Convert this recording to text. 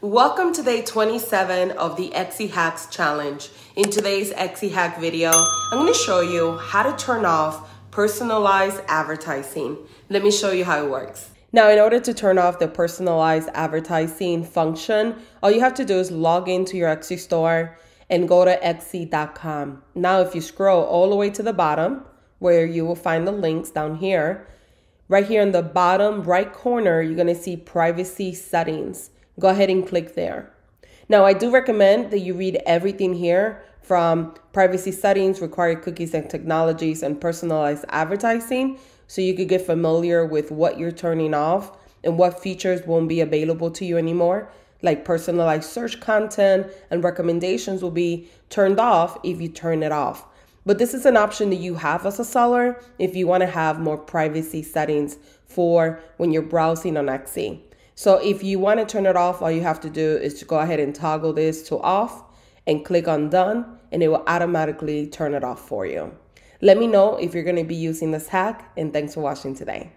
Welcome to day 27 of the Etsy Hacks challenge. In today's Etsy Hack video, I'm going to show you how to turn off personalized advertising. Let me show you how it works. Now, in order to turn off the personalized advertising function, all you have to do is log into your Etsy store and go to Etsy.com. Now, if you scroll all the way to the bottom, where you will find the links down here, right here in the bottom right corner, you're going to see privacy settings. Go ahead and click there. Now, I do recommend that you read everything here from privacy settings, required cookies and technologies, and personalized advertising, so you could get familiar with what you're turning off and what features won't be available to you anymore. Like personalized search content and recommendations will be turned off if you turn it off. But this is an option that you have as a seller if you want to have more privacy settings for when you're browsing on Etsy. So if you want to turn it off, all you have to do is to go ahead and toggle this to off and click on done, and it will automatically turn it off for you. Let me know if you're going to be using this hack, and thanks for watching today.